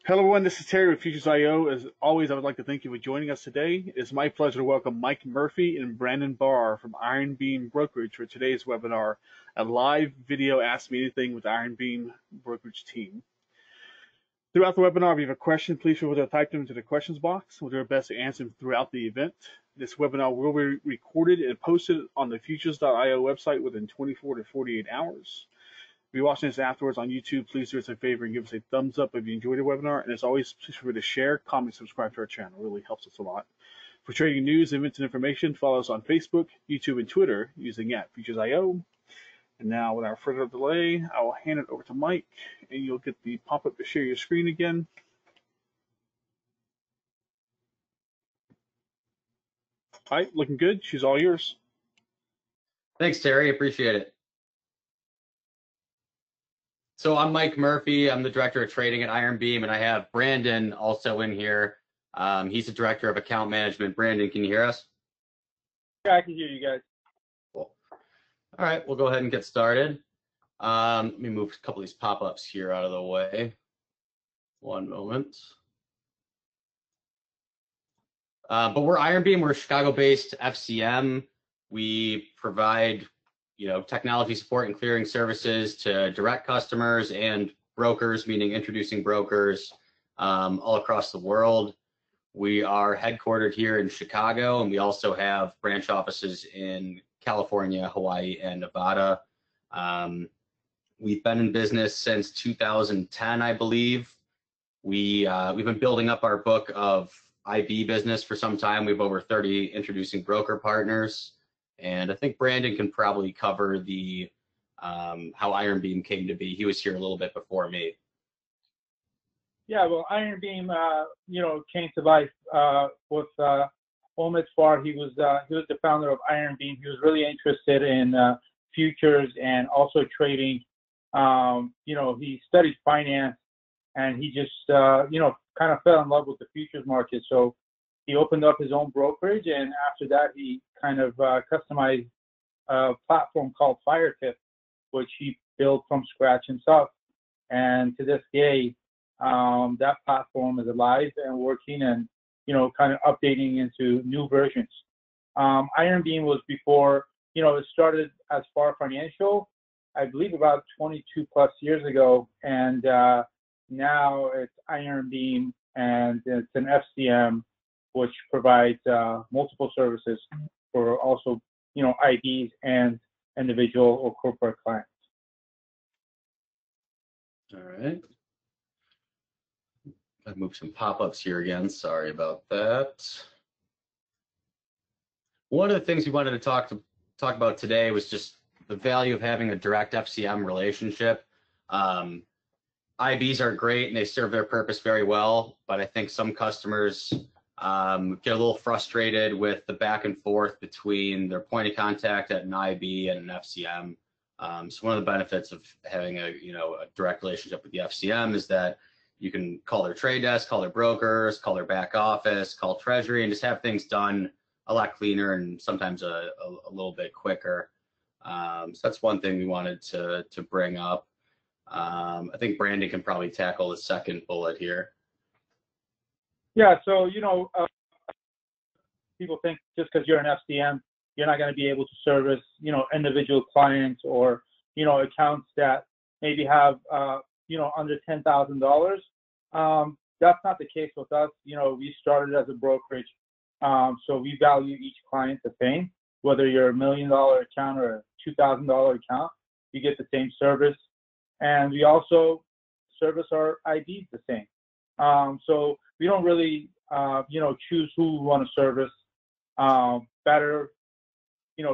Hello, everyone. This is Terry with Futures.io. As always, I would like to thank you for joining us today. It's my pleasure to welcome Mike Murphy and Brandon Barr from Ironbeam Brokerage for today's webinar, a live video Ask Me Anything with Ironbeam Brokerage team. Throughout the webinar, if you have a question, please feel free to type them into the questions box. We'll do our best to answer them throughout the event. This webinar will be recorded and posted on the Futures.io website within 24 to 48 hours. If you're watching this afterwards on YouTube, please do us a favor and give us a thumbs up if you enjoyed the webinar. And as always, please feel free to share, comment, subscribe to our channel. It really helps us a lot. For trading news, events, and information, follow us on Facebook, YouTube, and Twitter using @Futures.io. And now, without further delay, I will hand it over to Mike, and you'll get the pop-up to share your screen again. All right, looking good. She's all yours. Thanks, Terry. Appreciate it. So I'm Mike Murphy. I'm the Director of Trading at Ironbeam, and I have Brandon also in here. He's the Director of Account Management. Brandon, can you hear us? Yeah, I can hear you guys. Cool. All right, we'll go ahead and get started. Let me move a couple of these pop-ups here out of the way. One moment. But we're Ironbeam. We're a Chicago-based FCM. We provide technology support and clearing services to direct customers and brokers, meaning introducing brokers all across the world. We are headquartered here in Chicago, and we also have branch offices in California, Hawaii, and Nevada. We've been in business since 2010, I believe. We've been building up our book of IB business for some time. We have over 30 introducing broker partners. And I think Brandon can probably cover the how Ironbeam came to be. He was here a little bit before me. Yeah, well, Ironbeam, came to life with Omid Farr. He was the founder of Ironbeam. He was really interested in futures and also trading. He studied finance, and he just kind of fell in love with the futures market. So he opened up his own brokerage, and after that, he kind of customized a platform called FireTip, which he built from scratch himself. And to this day, that platform is alive and working, and kind of updating into new versions. Ironbeam was before, it started as Farr Financial, I believe about 22 plus years ago, and now it's Ironbeam, and it's an FCM which provides multiple services for also, IDs and individual or corporate clients. All right. I moved some pop-ups here again. Sorry about that. One of the things we wanted to talk about today was just the value of having a direct FCM relationship. IBs are great and they serve their purpose very well, but I think some customers get a little frustrated with the back and forth between their point of contact at an IB and an FCM. So one of the benefits of having a direct relationship with the FCM is that you can call their trade desk, call their brokers, call their back office, call treasury, and just have things done a lot cleaner and sometimes a little bit quicker. So that's one thing we wanted to bring up. I think Brandon can probably tackle the second bullet here. Yeah, so people think just because you're an FCM, you're not going to be able to service individual clients or accounts that maybe have under $10,000. That's not the case with us. We started as a brokerage, so we value each client the same. Whether you're $1 million account or a $2,000 account, you get the same service, and we also service our IDs the same. So we don't really choose who we want to service better,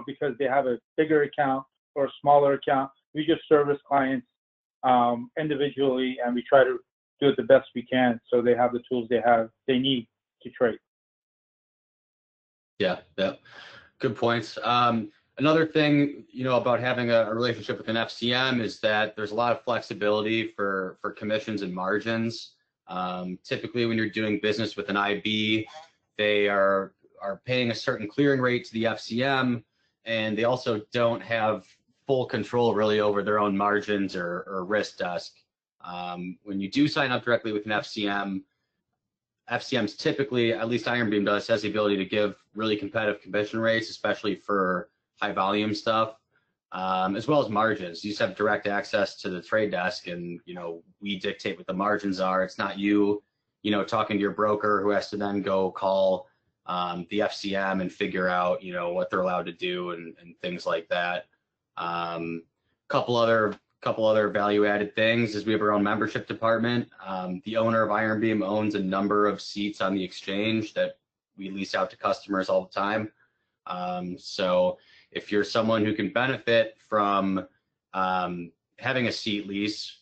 because they have a bigger account or a smaller account. We just service clients individually, and we try to do it the best we can so they have the tools they need to trade. Yeah, good points. Another thing about having a relationship with an FCM is that there's a lot of flexibility for commissions and margins. Typically when you're doing business with an IB, they are paying a certain clearing rate to the FCM, and they also don't have full control really over their own margins or risk desk. When you do sign up directly with an FCM, FCM's typically, at least Ironbeam does, has the ability to give really competitive commission rates, especially for high volume stuff, as well as margins. You just have direct access to the trade desk, and we dictate what the margins are. It's not you, talking to your broker who has to then go call the FCM and figure out, what they're allowed to do and things like that. Couple other value-added things is we have our own membership department. The owner of Ironbeam owns a number of seats on the exchange that we lease out to customers all the time. So if you're someone who can benefit from having a seat lease,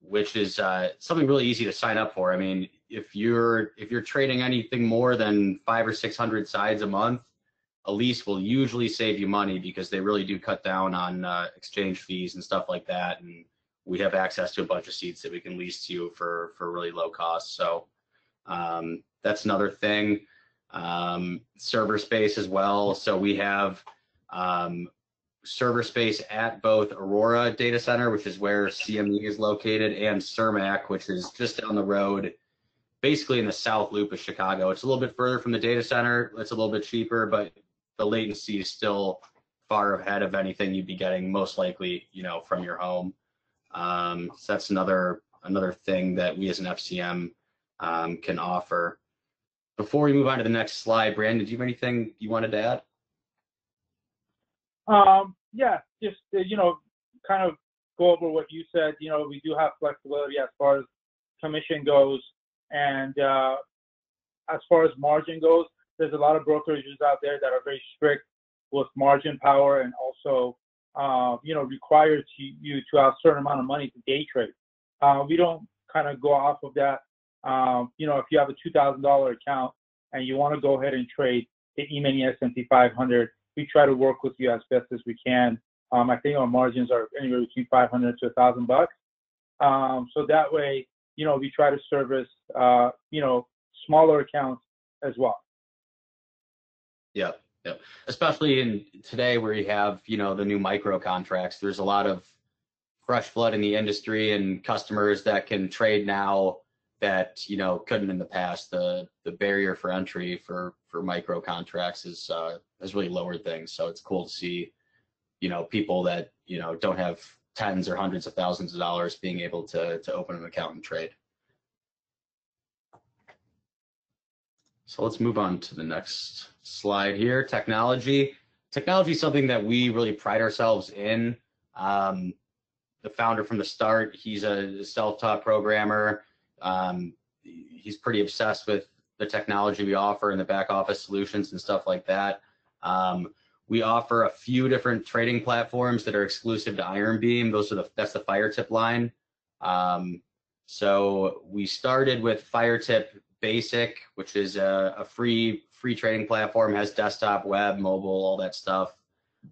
which is something really easy to sign up for. I mean, if you're trading anything more than 500 or 600 sides a month, a lease will usually save you money because they really do cut down on exchange fees and stuff like that. And we have access to a bunch of seats that we can lease to you for really low cost. So that's another thing. Server space as well. So we have server space at both Aurora Data Center, which is where CME is located, and Cermak, which is just down the road, basically in the south loop of Chicago. It's a little bit further from the data center. It's a little bit cheaper, but the latency is still far ahead of anything you'd be getting most likely, from your home. So that's another thing that we as an FCM can offer. Before we move on to the next slide, Brandon, do you have anything you wanted to add? Yeah, just kind of go over what you said. We do have flexibility as far as commission goes, and as far as margin goes, there's a lot of brokerages out there that are very strict with margin power, and also require you to have a certain amount of money to day trade. We don't kind of go off of that. If you have a $2,000 account and you want to go ahead and trade the E-mini S&P 500, we try to work with you as best as we can. I think our margins are anywhere between $500 to $1,000. So that way, we try to service, smaller accounts as well. Yeah. Especially in today where you have, the new micro contracts, there's a lot of fresh blood in the industry and customers that can trade now that, couldn't in the past. The barrier for entry for micro contracts has really lowered things. So it's cool to see, people that, don't have tens or hundreds of thousands of dollars being able to open an account and trade. So let's move on to the next slide here. Technology. Technology is something that we really pride ourselves in. The founder from the start, he's a self-taught programmer. He's pretty obsessed with the technology we offer and the back office solutions and stuff like that. We offer a few different trading platforms that are exclusive to Ironbeam. That's the FireTip line. So we started with FireTip Basic, which is a free trading platform, has desktop, web, mobile, all that stuff.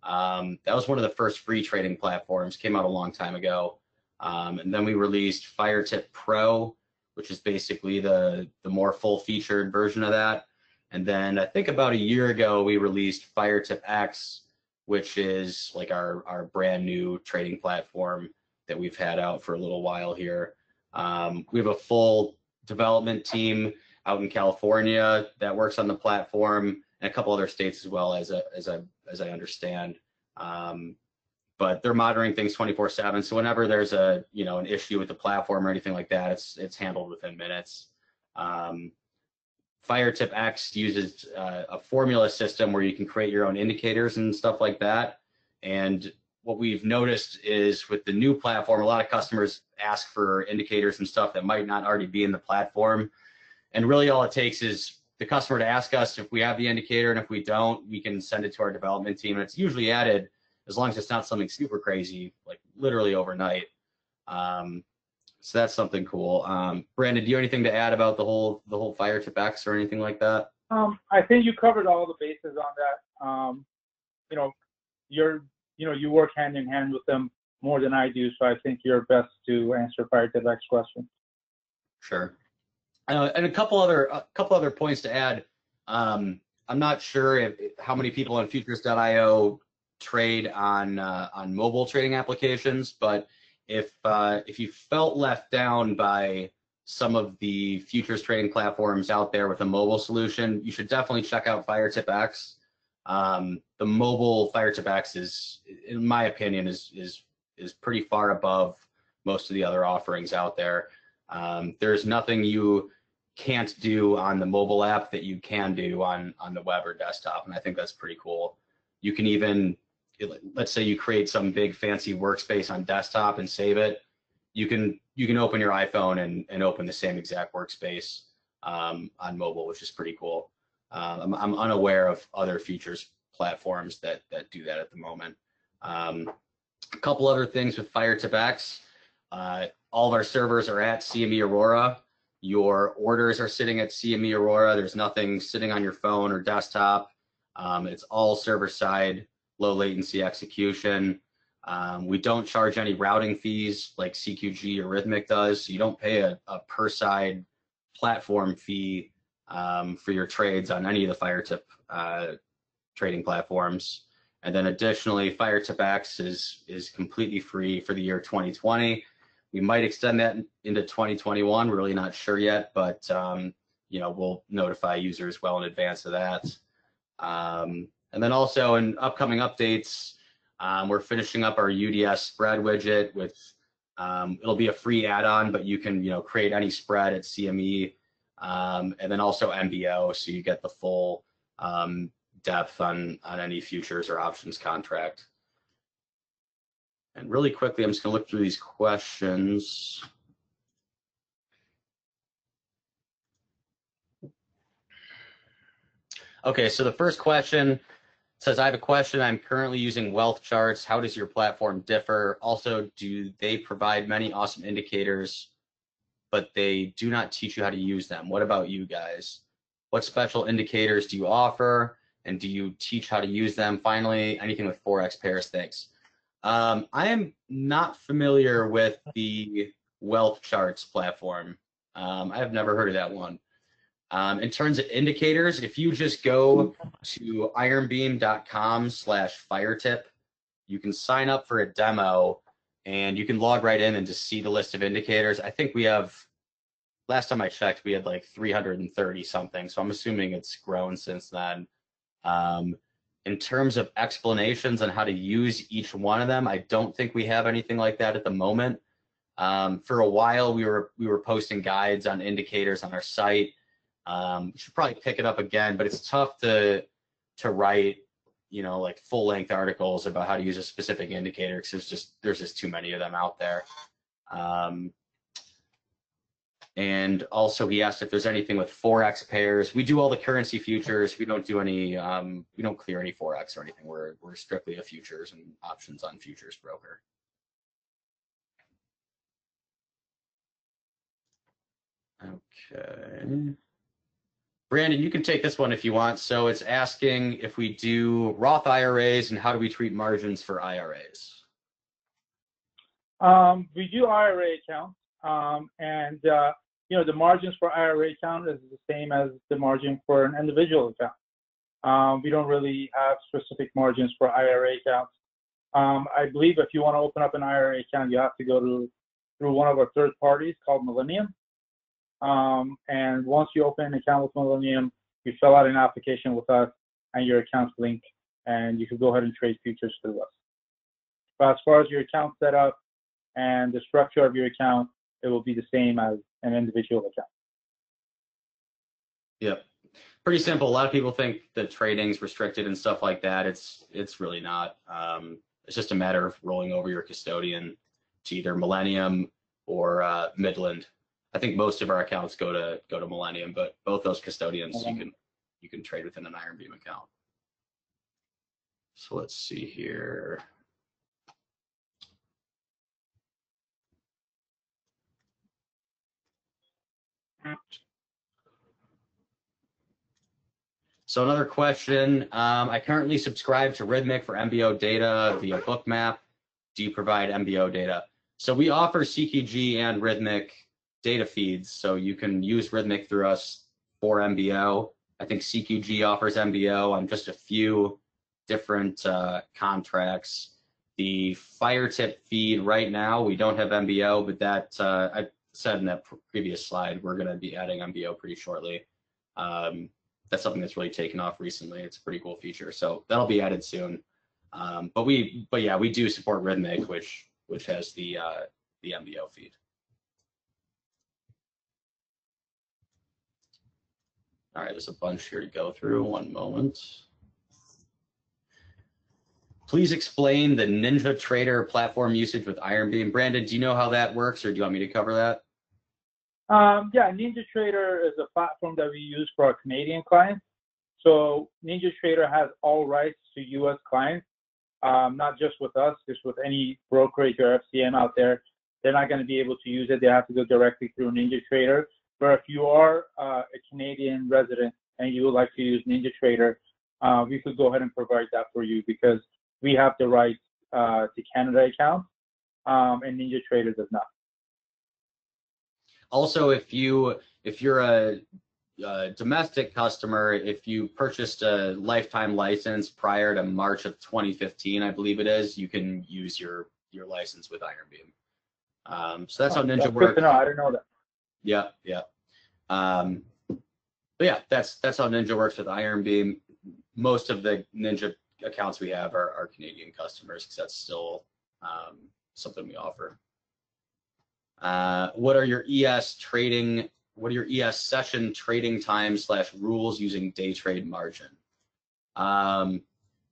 That was one of the first free trading platforms, came out a long time ago. And then we released FireTip Pro, which is basically the more full-featured version of that. And then I think about a year ago, we released FireTip X, which is like our brand new trading platform that we've had out for a little while here. We have a full development team out in California that works on the platform, and a couple other states as well, as I understand. But they're monitoring things 24/7. So whenever there's an issue with the platform or anything like that, it's handled within minutes. FireTip X uses a formula system where you can create your own indicators and stuff like that. And what we've noticed is with the new platform, a lot of customers ask for indicators and stuff that might not already be in the platform. And really all it takes is the customer to ask us if we have the indicator, and if we don't, we can send it to our development team. And it's usually added as long as it's not something super crazy, like literally overnight. So that's something cool. Brandon, do you have anything to add about the whole FireTip X or anything like that? I think you covered all the bases on that. You work hand in hand with them more than I do, so I think you're best to answer FireTip X question. Sure. And a couple other points to add. I'm not sure how many people on Futures.io trade on mobile trading applications, but if you felt left down by some of the futures trading platforms out there with a mobile solution, you should definitely check out FireTip X. The mobile FireTip X is, in my opinion, is pretty far above most of the other offerings out there. There's nothing you can't do on the mobile app that you can do on the web or desktop, and I think that's pretty cool. You can even, let's say you create some big fancy workspace on desktop and save it, you can open your iPhone and open the same exact workspace on mobile, which is pretty cool. I'm unaware of other futures platforms that do that at the moment. A couple other things with FireTip X. All of our servers are at CME Aurora. Your orders are sitting at CME Aurora. There's nothing sitting on your phone or desktop. It's all server side, low latency execution. We don't charge any routing fees like CQG or Rhythmic does. So you don't pay a per side platform fee for your trades on any of the FireTip trading platforms. And then additionally, FireTip X is completely free for the year 2020. We might extend that into 2021. We're really not sure yet, but you know, we'll notify users well in advance of that. And then also in upcoming updates, we're finishing up our UDS spread widget with, it'll be a free add-on, but you can, you know, create any spread at CME, and then also MBO, so you get the full depth on any futures or options contract. And really quickly, I'm just gonna look through these questions. Okay, so the first question says, I have a question. I'm currently using wealth charts. How does your platform differ? Also, do they provide many awesome indicators, but they do not teach you how to use them? What about you guys? What special indicators do you offer? And do you teach how to use them? Finally, anything with Forex pairs? Thanks. I am not familiar with the wealth charts platform. I have never heard of that one. In terms of indicators, if you just go to ironbeam.com/firetip, you can sign up for a demo and you can log right in and just see the list of indicators. I think we have, last time I checked, we had like 330 something. So I'm assuming it's grown since then. In terms of explanations on how to use each one of them, I don't think we have anything like that at the moment. For a while, we were posting guides on indicators on our site. We should probably pick it up again, but it's tough to write, you know, like full-length articles about how to use a specific indicator because there's just too many of them out there. And also he asked if there's anything with Forex pairs. We do all the currency futures. We don't do any, we don't clear any Forex or anything. We're strictly a futures and options on futures broker. Okay. Brandon, you can take this one if you want. So it's asking if we do Roth IRAs and how do we treat margins for IRAs? We do IRA accounts, and you know, the margins for IRA account is the same as the margin for an individual account. We don't really have specific margins for IRA accounts. I believe if you want to open up an IRA account, you have to go through one of our third parties called Millennium. And once you open an account with Millennium, you fill out an application with us and your account's linked, and you can go ahead and trade futures through us. But as far as your account setup and the structure of your account, it will be the same as an individual account. Yep. Pretty simple. A lot of people think that trading's restricted and stuff like that. It's really not. It's just a matter of rolling over your custodian to either Millennium or Midland. I think most of our accounts go to Millennium, but both those custodians you can trade within an Ironbeam account. So let's see here. So another question, I currently subscribe to Rhythmic for MBO data via Bookmap. Do you provide MBO data? So we offer CQG and Rhythmic data feeds, so you can use Rhythmic through us for MBO. I think CQG offers MBO on just a few different contracts. The fire tip feed right now, we don't have MBO, but that I said in that previous slide, we're going to be adding MBO pretty shortly. That's something that's really taken off recently. It's a pretty cool feature, so that'll be added soon. But yeah, we do support Rhythmic, which has the MBO feed. All right, there's a bunch here to go through. One moment. Please explain the NinjaTrader platform usage with Ironbeam. Brandon, do you know how that works, or do you want me to cover that? Yeah, NinjaTrader is a platform that we use for our Canadian clients. So NinjaTrader has all rights to U.S. clients, not just with us, just with any brokerage or FCM out there. They're not going to be able to use it. They have to go directly through NinjaTrader. But if you are a Canadian resident and you would like to use NinjaTrader, we could go ahead and provide that for you because we have the rights to Canada accounts, and NinjaTrader does not. Also, if you're a domestic customer, if you purchased a lifetime license prior to March of 2015, I believe it is, you can use your license with Ironbeam. So that's how Ninja works. Good to know. I didn't know that. Yeah, yeah. But yeah, that's how Ninja works with Ironbeam. Most of the Ninja accounts we have are Canadian customers because that's still something we offer. What are your ES session trading times / rules using day trade margin?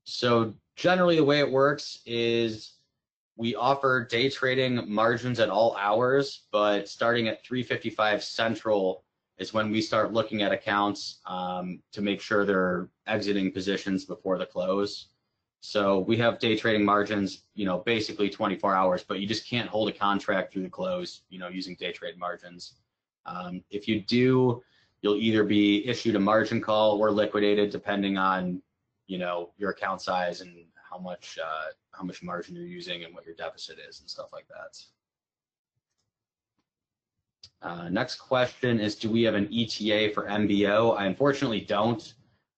So generally the way it works is we offer day trading margins at all hours, but starting at 3:55 Central is when we start looking at accounts to make sure they're exiting positions before the close. So we have day trading margins, basically 24 hours, but you just can't hold a contract through the close, using day trade margins. If you do, you'll either be issued a margin call or liquidated, depending on, your account size and how much margin you're using and what your deficit is and stuff like that. Next question is, do we have an ETA for MBO? I unfortunately don't.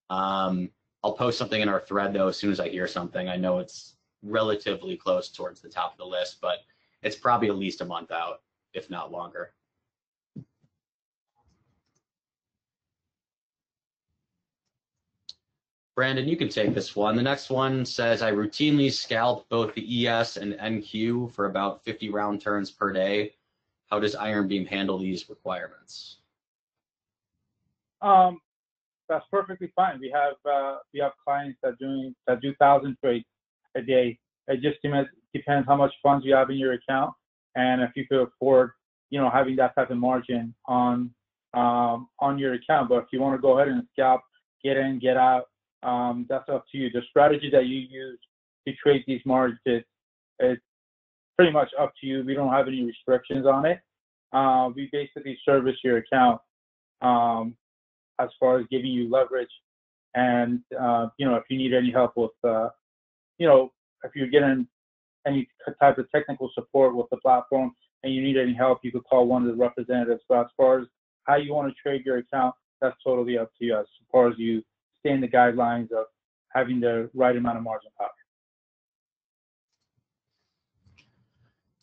I'll post something in our thread, though, as soon as I hear something. I know it's relatively close towards the top of the list, but it's probably at least a month out, if not longer. Brandon, you can take this one. The next one says, I routinely scalp both the ES and NQ for about 50 round turns per day. How does Ironbeam handle these requirements? That's perfectly fine. We have clients that do 1,000 trades a day. It just depends how much funds you have in your account, and if you could afford, having that type of margin on your account. But if you want to go ahead and scalp, get in, get out, that's up to you. The strategy that you use to trade these margins is pretty much up to you. We don't have any restrictions on it. We basically service your account as far as giving you leverage, and if you need any help with, if you're getting any type of technical support with the platform and you need any help, you could call one of the representatives. But as far as how you want to trade your account, that's totally up to you. As far as you stay in the guidelines of having the right amount of margin power.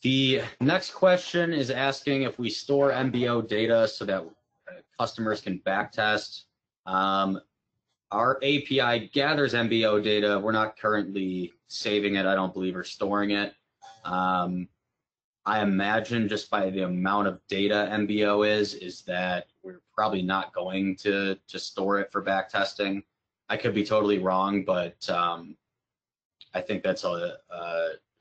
The next question is asking if we store MBO data so that customers can backtest. Our API gathers MBO data. We're not currently saving it, I don't believe, or storing it. I imagine just by the amount of data MBO is that we're probably not going to store it for backtesting. I could be totally wrong, but I think that's a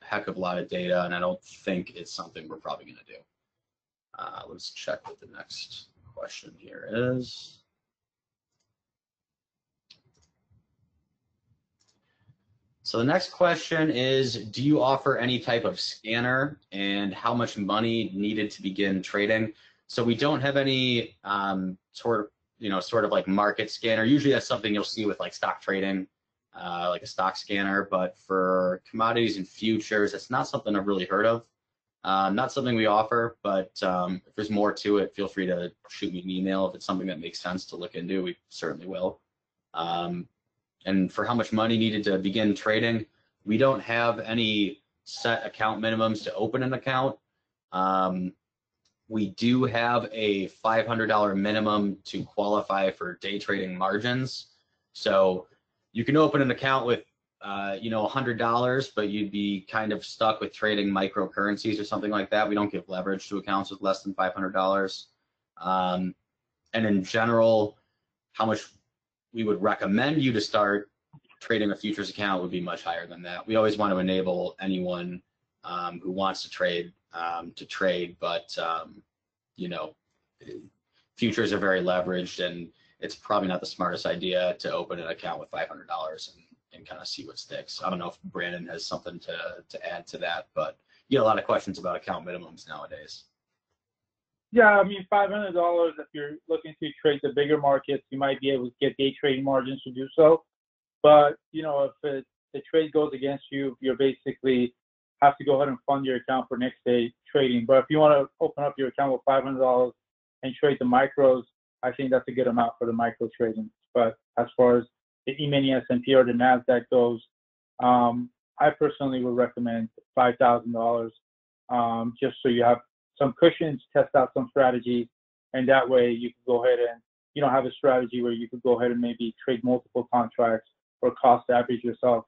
heck of a lot of data, and I don't think it's something we're probably going to do. Let's check what the next question here is. So the next question is, do you offer any type of scanner, and how much money needed to begin trading? So we don't have any sort of like market scanner. Usually that's something you'll see with like stock trading, like a stock scanner, but for commodities and futures, it's not something I've really heard of. Not something we offer, but if there's more to it, feel free to shoot me an email if it's something that makes sense to look into. We certainly will. And for how much money needed to begin trading, we don't have any set account minimums to open an account. We do have a $500 minimum to qualify for day trading margins. So you can open an account with $100, but you'd be kind of stuck with trading microcurrencies or something like that. We don't give leverage to accounts with less than $500. And in general, how much we would recommend you to start trading a futures account would be much higher than that. We always want to enable anyone who wants to trade, but futures are very leveraged, and it's probably not the smartest idea to open an account with $500 and kind of see what sticks. I don't know if Brandon has something to add to that, but you get a lot of questions about account minimums nowadays. Yeah, I mean, $500, if you're looking to trade the bigger markets, you might be able to get day trading margins to do so. But, if the trade goes against you, you basically have to go ahead and fund your account for next day trading. But if you want to open up your account with $500 and trade the micros, I think that's a good amount for the micro trading. But as far as the E-mini S&P or the NASDAQ goes, I personally would recommend $5,000 just so you have some cushions, test out some strategies, and that way you can go ahead and have a strategy where you could go ahead and maybe trade multiple contracts or cost average yourself.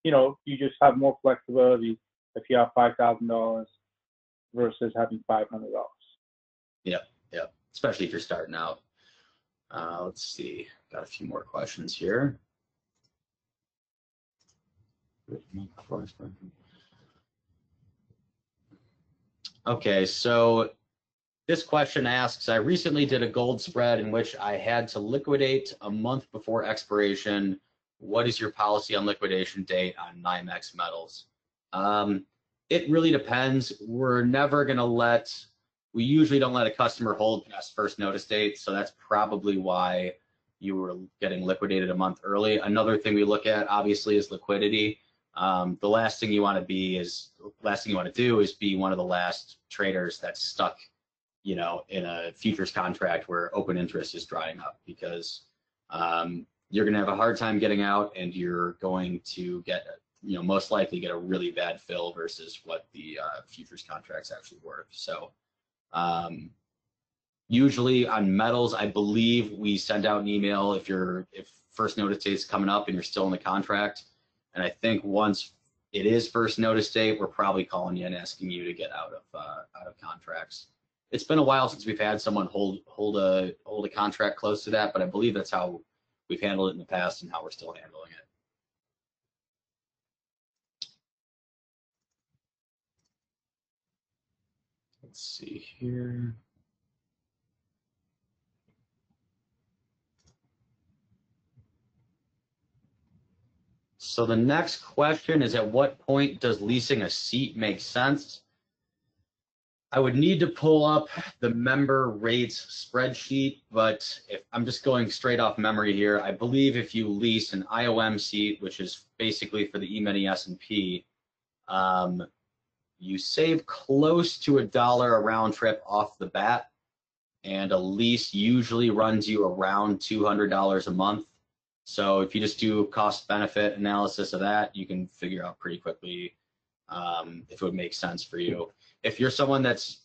You just have more flexibility if you have $5,000 versus having $500. Yep. Especially if you're starting out. Let's see. Got a few more questions here. Okay, so this question asks, I recently did a gold spread in which I had to liquidate a month before expiration. What is your policy on liquidation date on NYMEX metals? It really depends. We usually don't let a customer hold past first notice date, so that's probably why you were getting liquidated a month early. Another thing we look at, obviously, is liquidity. The last thing you want to do is be one of the last traders that's stuck, in a futures contract where open interest is drying up, because you're going to have a hard time getting out, and you're going to get, most likely get a really bad fill versus what the futures contract's actually worth. So usually on metals, I believe we send out an email if first notice date's coming up and you're still in the contract. And I think once it is first notice date, we're probably calling you and asking you to get out of contracts. It's been a while since we've had someone hold a contract close to that, but I believe that's how we've handled it in the past and how we're still handling it. Let's see here. So the next question is, at what point does leasing a seat make sense? I would need to pull up the member rates spreadsheet, but if I'm just going straight off memory here, I believe if you lease an IOM seat, which is basically for the E-mini S&P, you save close to $1 a round trip off the bat, and a lease usually runs you around $200 a month. So if you just do cost benefit analysis of that, you can figure out pretty quickly if it would make sense for you. If you're someone that's,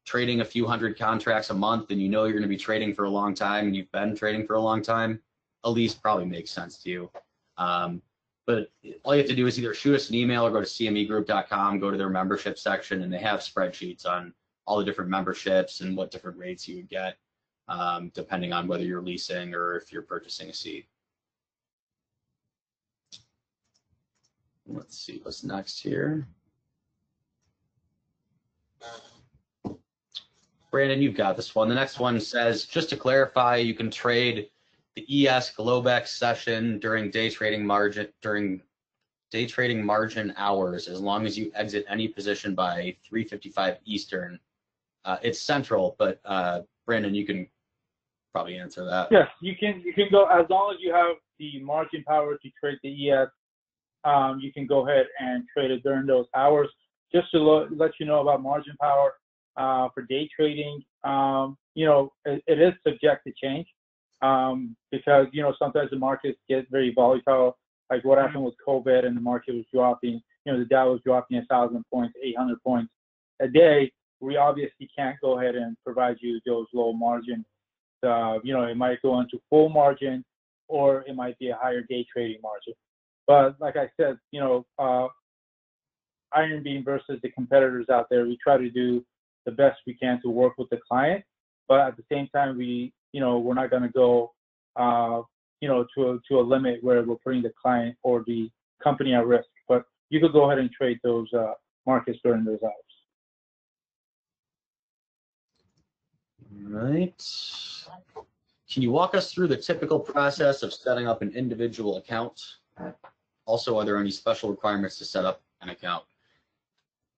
trading a few hundred contracts a month, and you're going to be trading for a long time, and you've been trading for a long time, a lease probably makes sense to you. But all you have to do is either shoot us an email or go to cmegroup.com, go to their membership section, and they have spreadsheets on all the different memberships and what different rates you would get, depending on whether you're leasing or if you're purchasing a seat. Let's see what's next here. Brandon, you've got this one. The next one says, just to clarify, you can trade the ES Globex session during day trading margin hours, as long as you exit any position by 3:55 Eastern. It's central, but Brandon, you can probably answer that. Yes, you can go, as long as you have the margin power to trade the ES. You can go ahead and trade it during those hours. Just to let you know about margin power for day trading, it is subject to change because, sometimes the markets get very volatile, like what happened with COVID and the market was dropping. the Dow is dropping 1,000 points, 800 points a day, we obviously can't go ahead and provide you those low margins. It might go into full margin, or it might be a higher day trading margin. But like I said, Ironbeam versus the competitors out there, we try to do the best we can to work with the client, but at the same time, we're not going to go, to a limit where we're putting the client or the company at risk. But you could go ahead and trade those markets during those hours. All right. Can you walk us through the typical process of setting up an individual account? Also, are there any special requirements to set up an account?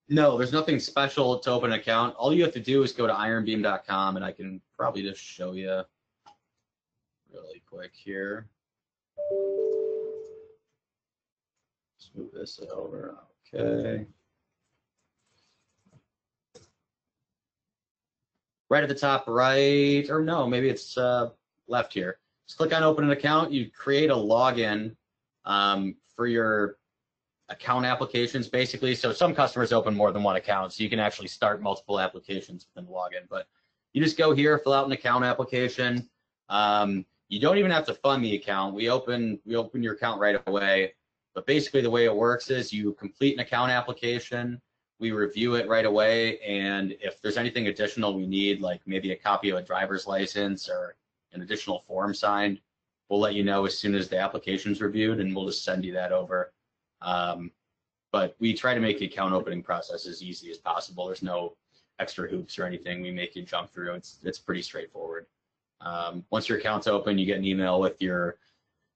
No, there's nothing special to open an account. All you have to do is go to ironbeam.com, and I can probably just show you really quick here. Let's move this over. Okay. Right at the top right, or no, maybe it's left here. Just click on open an account. You create a login for your account applications, basically. So some customers open more than one account, so you can actually start multiple applications within the login. But you just go here, fill out an account application. You don't even have to fund the account. We open your account right away. But basically the way it works is you complete an account application, we review it right away, and if there's anything additional we need, like maybe a copy of a driver's license or an additional form signed, we'll let you know as soon as the application's reviewed, and we'll just send you that over. But we try to make the account opening process as easy as possible. There's no extra hoops or anything we make you jump through. It's pretty straightforward. Once your account's open, you get an email with your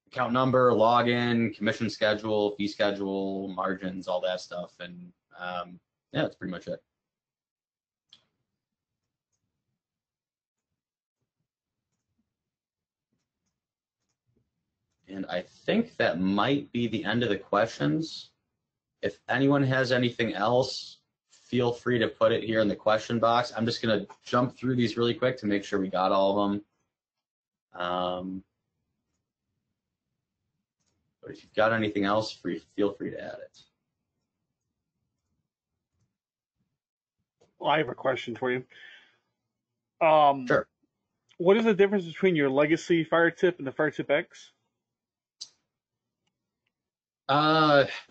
account number, login, commission schedule, fee schedule, margins, all that stuff. And yeah, that's pretty much it. And I think that might be the end of the questions. If anyone has anything else, feel free to put it here in the question box. I'm just going to jump through these really quick to make sure we got all of them. But if you've got anything else, feel free to add it. Well, I have a question for you. Sure. What is the difference between your legacy fire tip and the fire tip X?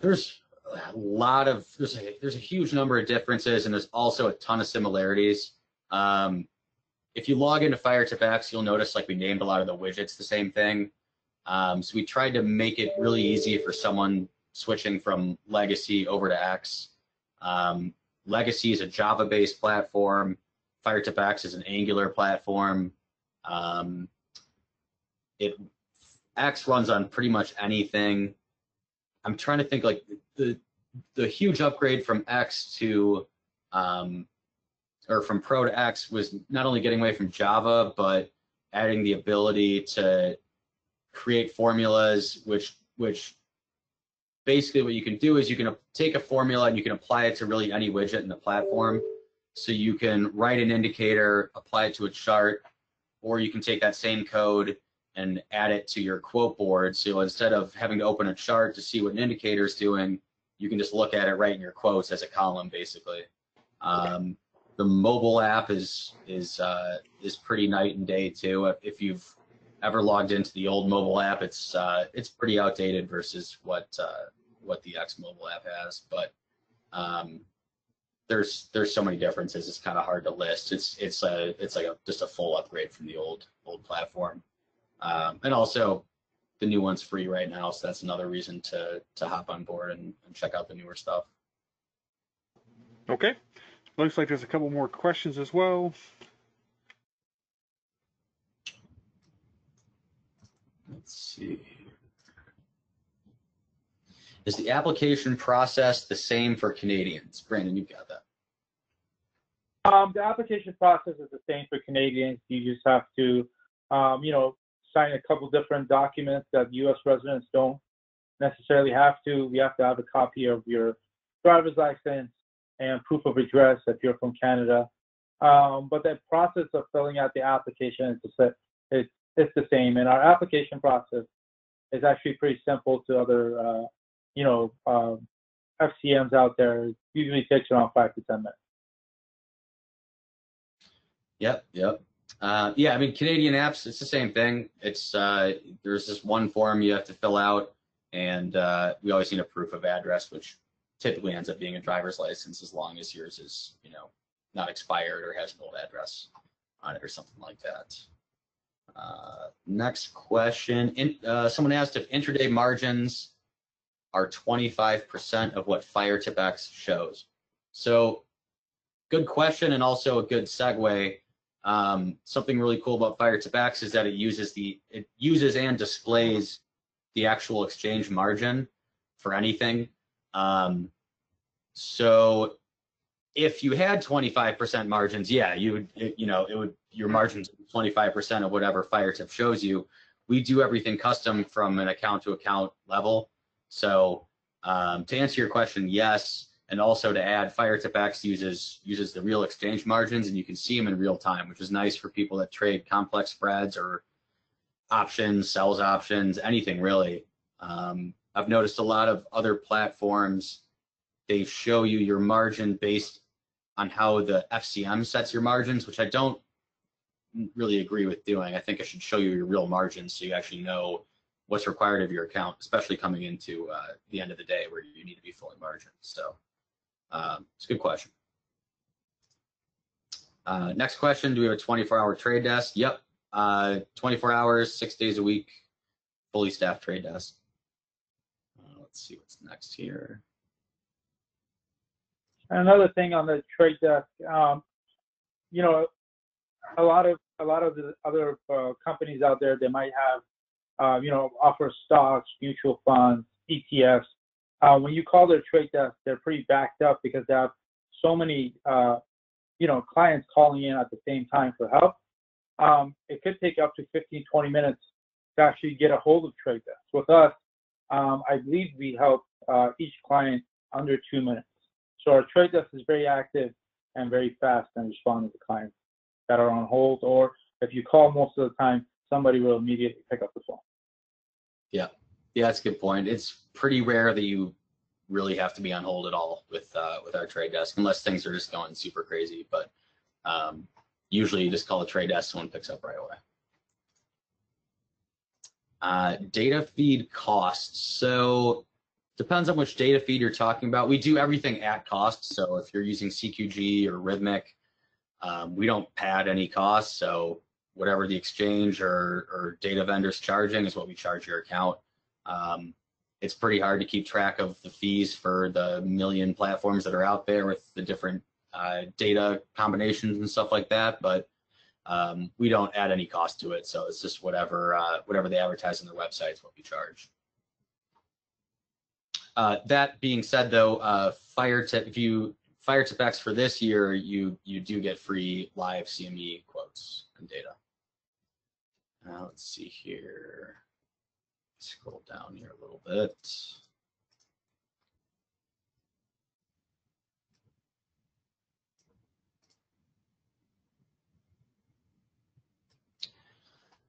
There's a huge number of differences, and there's also a ton of similarities. If you log into FireTip X, you'll notice like we named a lot of the widgets the same thing. So we tried to make it really easy for someone switching from legacy over to X. Legacy is a Java-based platform. FireTip X is an Angular platform. X runs on pretty much anything. I'm trying to think, like the huge upgrade from X to or from Pro to X was not only getting away from Java, but adding the ability to create formulas, which basically what you can do is you can take a formula and you can apply it to really any widget in the platform. So you can write an indicator, apply it to a chart, or you can take that same code and add it to your quote board. So instead of having to open a chart to see what an indicator is doing, you can just look at it right in your quotes as a column, basically. The mobile app is pretty night and day too. If you've ever logged into the old mobile app, it's pretty outdated versus what the X mobile app has. But there's so many differences. It's kind of hard to list. It's like just a full upgrade from the old platform. And also, the new one's free right now, so that's another reason to hop on board and check out the newer stuff. Okay. Looks like there's a couple more questions as well. Let's see. Is the application process the same for Canadians? Brandon, you've got that. The application process is the same for Canadians. You just have to, sign a couple different documents that U.S. residents don't necessarily have to. We have to have a copy of your driver's license and proof of address if you're from Canada. But the process of filling out the application it's the same. And our application process is actually pretty simple to other, FCMs out there. It usually takes around 5 to 10 minutes. Yep. Yeah, I mean, Canadian apps, it's the same thing. It's there's this one form you have to fill out, and we always need a proof of address, which typically ends up being a driver's license, as long as yours is, not expired or has an old address on it or something like that. Next question. Someone asked if intraday margins are 25% of what FireTipX shows. So good question, and also a good segue. Something really cool about FireTipX is that it uses and displays the actual exchange margin for anything. So if you had 25% margins, yeah, your margins 25% of whatever FireTip shows you. We do everything custom from an account to account level. So to answer your question, yes, and also to add, FireTipX uses the real exchange margins, and you can see them in real time, which is nice for people that trade complex spreads or options, sells options, anything really. I've noticed a lot of other platforms, they show you your margin based on how the FCM sets your margins, which I don't really agree with doing. I think it should show you your real margins so you actually know what's required of your account, especially coming into the end of the day where you need to be fully margined. So it's a good question. Next question, do we have a 24-hour trade desk? Yep, 24 hours, 6 days a week, fully staffed trade desk. Let's see what's next here. Another thing on the trade desk, a lot of the other companies out there, they might have, offer stocks, mutual funds, ETFs. When you call their trade desk, they're pretty backed up because they have so many, clients calling in at the same time for help. It could take up to 15, 20 minutes to actually get a hold of trade desk. With us, I believe we help each client under 2 minutes. So our trade desk is very active and very fast in responding to clients that are on hold, or if you call most of the time, somebody will immediately pick up the phone. Yeah, that's a good point. It's pretty rare that you really have to be on hold at all with our trade desk, unless things are just going super crazy. But usually you just call the trade desk, someone picks up right away. Data feed costs. So depends on which data feed you're talking about. We do everything at cost. So if you're using CQG or Rhythmic, we don't pad any costs. So whatever the exchange or data vendor's charging is what we charge your account. It's pretty hard to keep track of the fees for the million platforms that are out there with the different data combinations and stuff like that, but we don't add any cost to it. So it's just whatever they advertise on their website is what we charge. That being said, though, FireTipX for this year, you do get free live CME quotes and data. Let's see here. Scroll down here a little bit.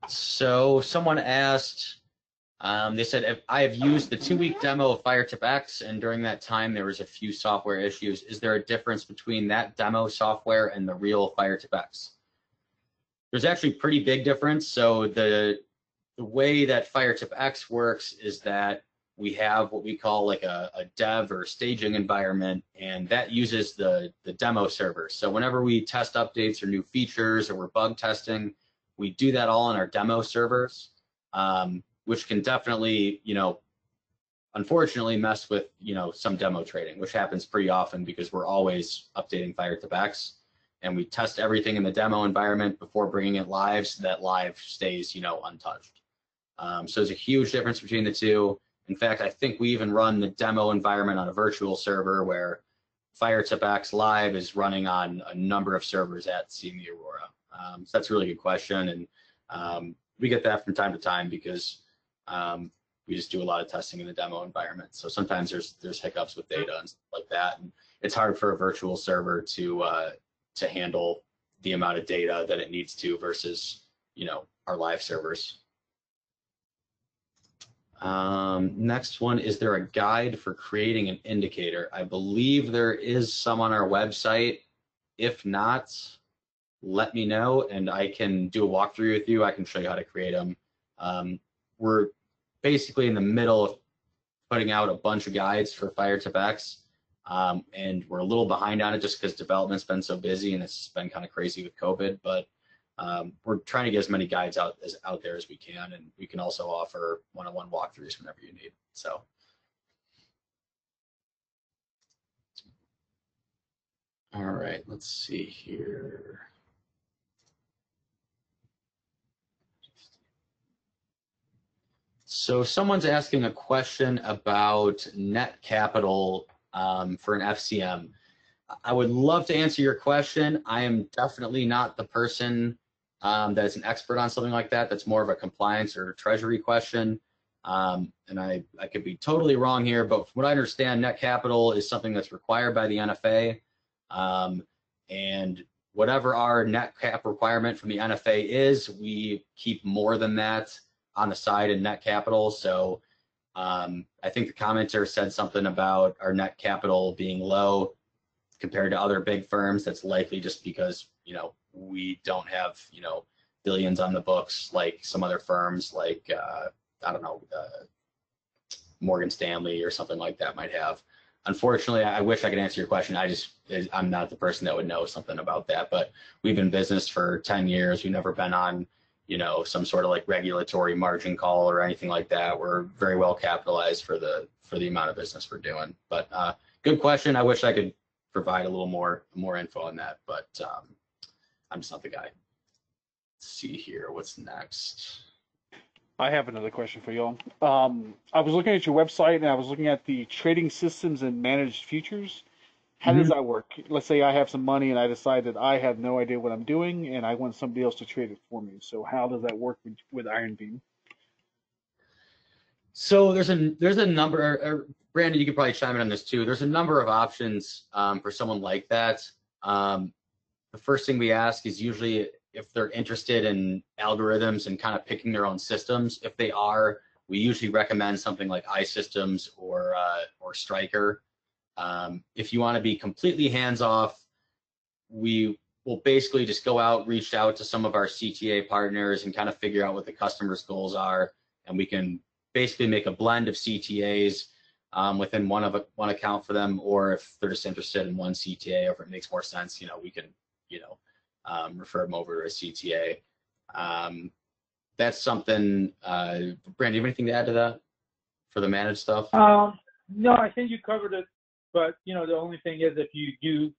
So someone asked, they said, if I have used the 2-week demo of FireTipX, and during that time there was a few software issues, is there a difference between that demo software and the real FireTipX? There's actually a pretty big difference. So the way that FireTipX works is that we have what we call like a dev or staging environment, and that uses the demo server. So whenever we test updates or new features or we're bug testing, we do that all on our demo servers, which can definitely, unfortunately mess with, some demo trading, which happens pretty often because we're always updating FireTipX, and we test everything in the demo environment before bringing it live so that live stays, untouched. So there's a huge difference between the two. In fact, I think we even run the demo environment on a virtual server where FireTipX Live is running on a number of servers at CME Aurora. So that's a really good question, and we get that from time to time because we just do a lot of testing in the demo environment. So sometimes there's hiccups with data and stuff like that, and it's hard for a virtual server to handle the amount of data that it needs to versus our live servers. Next one, is there a guide for creating an indicator? I believe there is some on our website. If not, let me know and I can do a walkthrough with you. I can show you how to create them. We're basically in the middle of putting out a bunch of guides for fire tip X, and we're a little behind on it just because development's been so busy and it's been kind of crazy with COVID, but we're trying to get as many guides out there as we can, and we can also offer one-on-one walkthroughs whenever you need. So all right, let's see here. So someone's asking a question about net capital for an FCM. I would love to answer your question. I am definitely not the person that is an expert on something like that. That's more of a compliance or treasury question. And I could be totally wrong here, but from what I understand, net capital is something that's required by the NFA. And whatever our net cap requirement from the NFA is, we keep more than that on the side in net capital. So I think the commenter said something about our net capital being low compared to other big firms. That's likely just because, you know, we don't have, you know, billions on the books like some other firms like, I don't know, Morgan Stanley or something like that might have. Unfortunately, I wish I could answer your question. I'm not the person that would know something about that, but we've been in business for 10 years. We've never been on, you know, some sort of like regulatory margin call or anything like that. We're very well capitalized for the amount of business we're doing. But good question. I wish I could provide a little more info on that, but I'm just not the guy. Let's see here. What's next? I have another question for y'all. I was looking at your website and I was looking at the trading systems and managed futures. How does that work? Let's say I have some money and I decide that I have no idea what I'm doing and I want somebody else to trade it for me. So how does that work with Ironbeam? So there's a number, Brandon, you could probably chime in on this too. There's a number of options for someone like that. The first thing we ask is usually if they're interested in algorithms and kind of picking their own systems. If they are, we usually recommend something like iSystems or Striker. If you want to be completely hands-off, we will basically just go out, reach out to some of our CTA partners and kind of figure out what the customer's goals are, and we can basically make a blend of CTAs within one account for them, or if they're just interested in one CTA, or if it makes more sense, you know, we can, you know, refer them over to a CTA. That's something. Brandon, do you have anything to add to that for the managed stuff? No, I think you covered it. But you know, the only thing is, if you do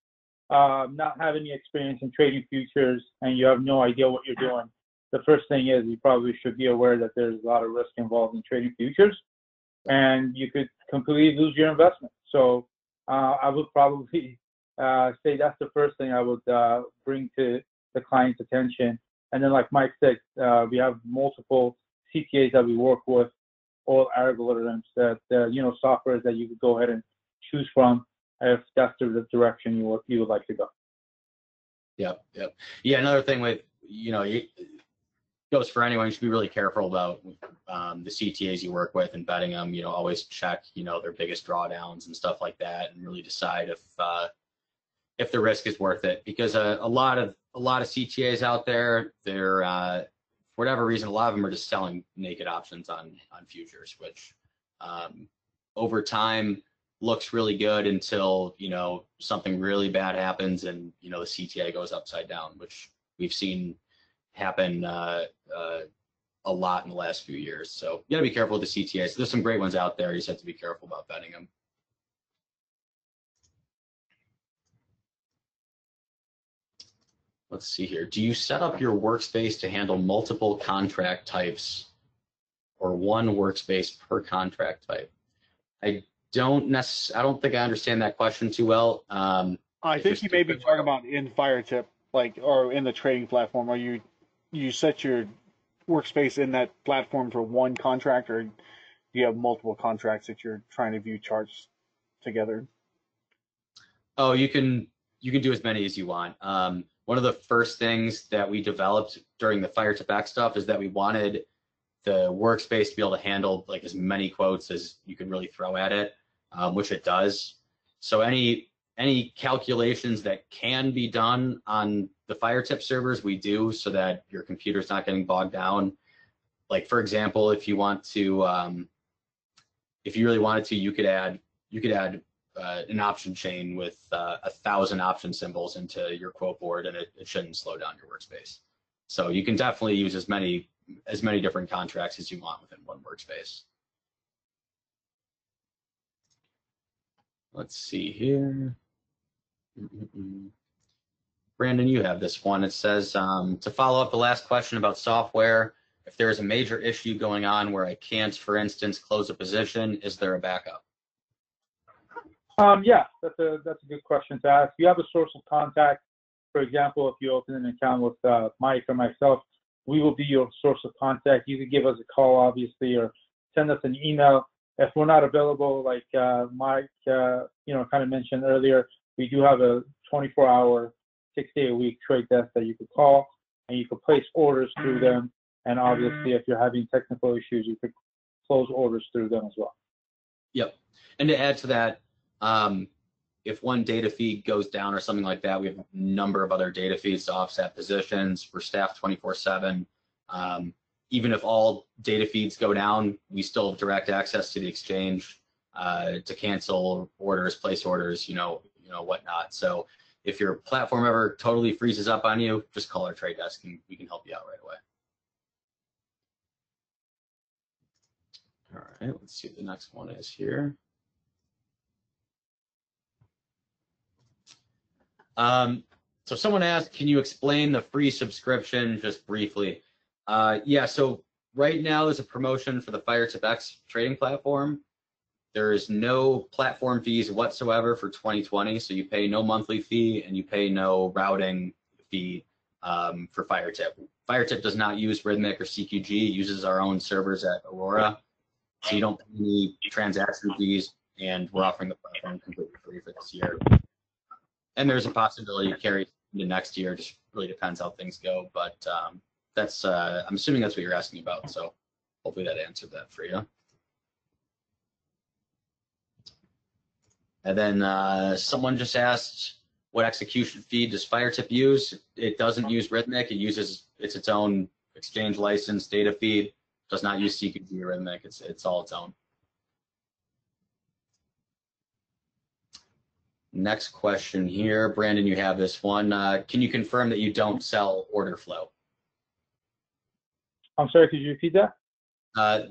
not have any experience in trading futures and you have no idea what you're doing, the first thing is you probably should be aware that there's a lot of risk involved in trading futures, and you could completely lose your investment. So I would probably say that's the first thing I would bring to the client's attention. And then, like Mike said, we have multiple CTAs that we work with, all algorithms that you know, softwares that you could go ahead and choose from if that's the direction you would like to go. Yep. Yeah, another thing with, you know, it goes for anyone. You should be really careful about the CTAs you work with and betting them. You know, always check, you know, their biggest drawdowns and stuff like that, and really decide if the risk is worth it. Because a lot of CTAs out there, they're for whatever reason, a lot of them are just selling naked options on futures, which over time looks really good until, you know, something really bad happens and, you know, the CTA goes upside down, which we've seen happen a lot in the last few years. So you gotta be careful with the CTAs. There's some great ones out there. You just have to be careful about betting them. Let's see here. Do you set up your workspace to handle multiple contract types or one workspace per contract type? I don't think I understand that question too well. I think you may be talking about in FireTip, like, or in the trading platform, or you set your workspace in that platform for one contract, or do you have multiple contracts that you're trying to view charts together? Oh, you can do as many as you want. One of the first things that we developed during the FireTip X stuff is that we wanted the workspace to be able to handle like as many quotes as you can really throw at it, which it does. So any calculations that can be done on the FireTip servers, we do, so that your computer's not getting bogged down. Like for example, if you want to, if you really wanted to, you could add an option chain with 1,000 option symbols into your quote board, and it shouldn't slow down your workspace. So you can definitely use as many different contracts as you want within one workspace. Let's see here. Brandon, you have this one. It says, to follow up the last question about software, if there is a major issue going on where I can't, for instance, close a position, is there a backup? Yeah, that's a good question to ask. You have a source of contact. For example, if you open an account with Mike or myself, we will be your source of contact. You could give us a call, obviously, or send us an email. If we're not available, like Mike, kind of mentioned earlier, we do have a 24-hour, 6-day-a-week trade desk that you could call, and you could place orders through them. And obviously, if you're having technical issues, you could close orders through them as well. Yep. And to add to that, if one data feed goes down or something like that, we have a number of other data feeds to offset positions. We're staffed 24/7. Even if all data feeds go down, we still have direct access to the exchange to cancel orders, place orders, whatnot. So if your platform ever totally freezes up on you, just call our trade desk and we can help you out right away. All right, let's see what the next one is here. So someone asked, can you explain the free subscription just briefly? Yeah, so right now there's a promotion for the FireTip X trading platform. There is no platform fees whatsoever for 2020, so you pay no monthly fee and you pay no routing fee for FireTip. FireTip does not use Rhythmic or CQG, it uses our own servers at Aurora, so you don't pay any transaction fees, and we're offering the platform completely free for this year. And there's a possibility to carry into next year, just really depends how things go, but that's I'm assuming that's what you're asking about, so hopefully that answered that for you. And then someone just asked, what execution feed does FireTip use? It doesn't use Rhythmic. It's its own exchange license data feed. Does not use CQG or Rhythmic. It's all its own. Next question here, Brandon, you have this one. Can you confirm that you don't sell order flow? I'm sorry, could you repeat that?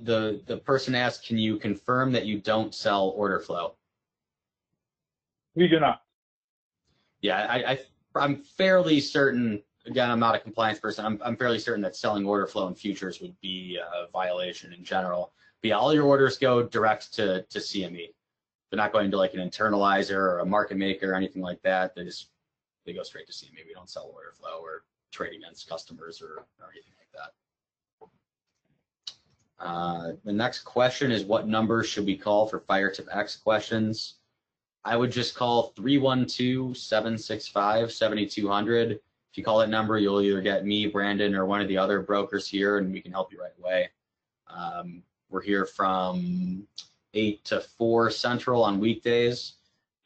The person asked, can you confirm that you don't sell order flow? We do not. Yeah, I'm fairly certain, again, I'm not a compliance person, I'm fairly certain that selling order flow in futures would be a violation in general. But yeah, all your orders go direct to CME. They're not going to like an internalizer or a market maker or anything like that. They go straight to CME. We don't sell order flow or trade against customers or anything like that. The next question is, what number should we call for FireTip X questions? I would just call 312-765-7200. If you call that number, you'll either get me, Brandon, or one of the other brokers here, and we can help you right away. We're here from 8 to 4 Central on weekdays,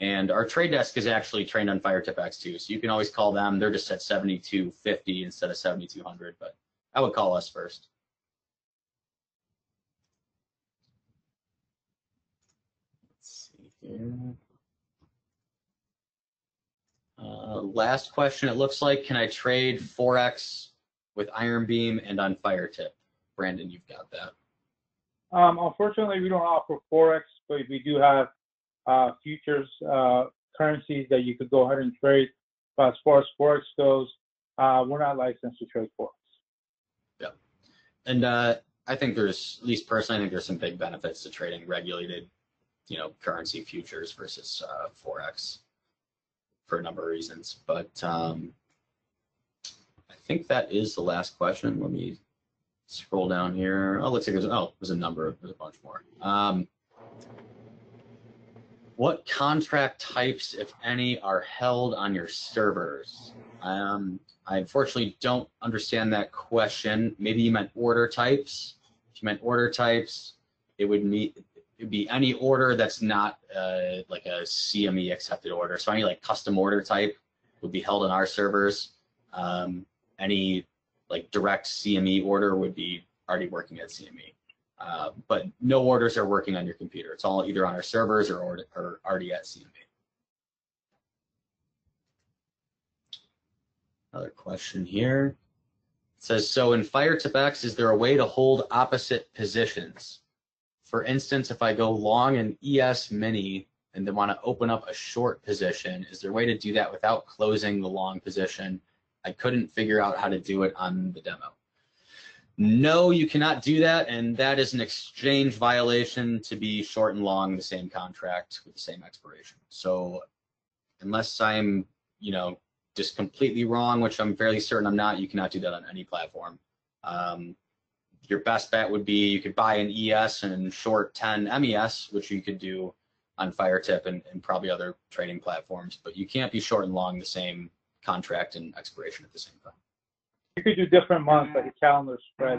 and our trade desk is actually trained on FireTip X too, so you can always call them. They're just at 7250 instead of 7200, but I would call us first. Let's see here. Last question, it looks like, can I trade Forex with Ironbeam and on FireTip? Brandon, you've got that. Unfortunately, we don't offer Forex, but we do have futures currencies that you could go ahead and trade. But as far as Forex goes, we're not licensed to trade Forex. Yeah. And I think there's, at least personally, I think there's some big benefits to trading regulated, currency futures versus Forex for a number of reasons. But I think that is the last question. Let me scroll down here. Oh, let's see. There's a number. There's a bunch more. What contract types, if any, are held on your servers? I unfortunately don't understand that question. Maybe you meant order types. If you meant order types, it would be any order that's not like a CME accepted order. So any like custom order type would be held on our servers. Any like direct CME order would be already working at CME. But no orders are working on your computer. It's all either on our servers or already at CME. Another question here. It says, so in FireTipX, is there a way to hold opposite positions? For instance, if I go long an ES mini and then want to open up a short position, is there a way to do that without closing the long position? I couldn't figure out how to do it on the demo. No, you cannot do that, and that is an exchange violation to be short and long the same contract with the same expiration. So unless I'm, just completely wrong, which I'm fairly certain I'm not, you cannot do that on any platform. Your best bet would be you could buy an ES and short 10 MES, which you could do on FireTip and probably other trading platforms, but you can't be short and long the same contract and expiration at the same time. You could do different months, like a calendar spread.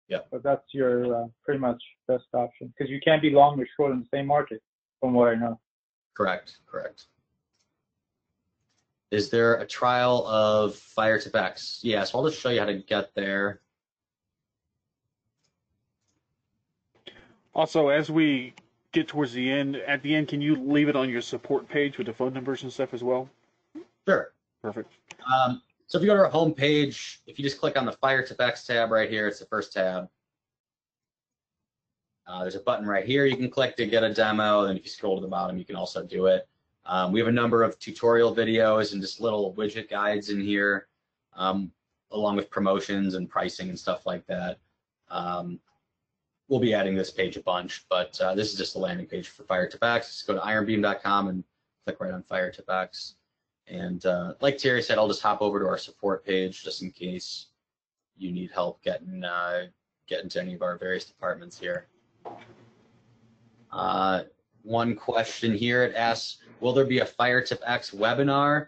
Yeah. But that's your pretty much best option, because you can't be long or short in the same market, from what I know. Correct. Is there a trial of FireTipX? Yeah, so I'll just show you how to get there. Also, as we get towards the end, at the end, can you leave it on your support page with the phone numbers and stuff as well? Sure. Perfect. So if you go to our home page, if you just click on the FireTipX tab right here, it's the first tab. There's a button right here you can click to get a demo, and if you scroll to the bottom, you can also do it. We have a number of tutorial videos and just little widget guides in here, along with promotions and pricing and stuff like that. We'll be adding this page a bunch, but this is just the landing page for FireTipX. Just go to ironbeam.com and click right on FireTipX. And like Terry said, I'll just hop over to our support page just in case you need help getting to any of our various departments here. One question here, it asks, will there be a FireTipX webinar?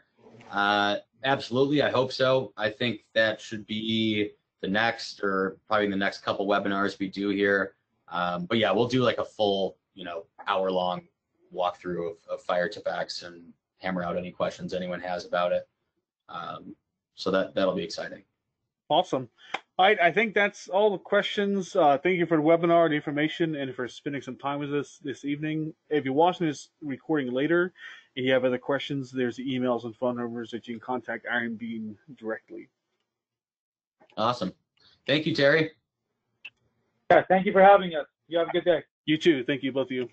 Absolutely, I hope so. I think that should be the next, or probably the next couple webinars we do here. But yeah, we'll do like a full, hour-long walkthrough of FireTipX and hammer out any questions anyone has about it. So that'll be exciting. Awesome. All right, I think that's all the questions. Thank you for the webinar, the information, and for spending some time with us this evening. If you're watching this recording later and you have other questions, there's emails and phone numbers that you can contact Ironbeam directly. Awesome. Thank you, Terry. Yeah, thank you for having us. You have a good day. You too. Thank you, both of you.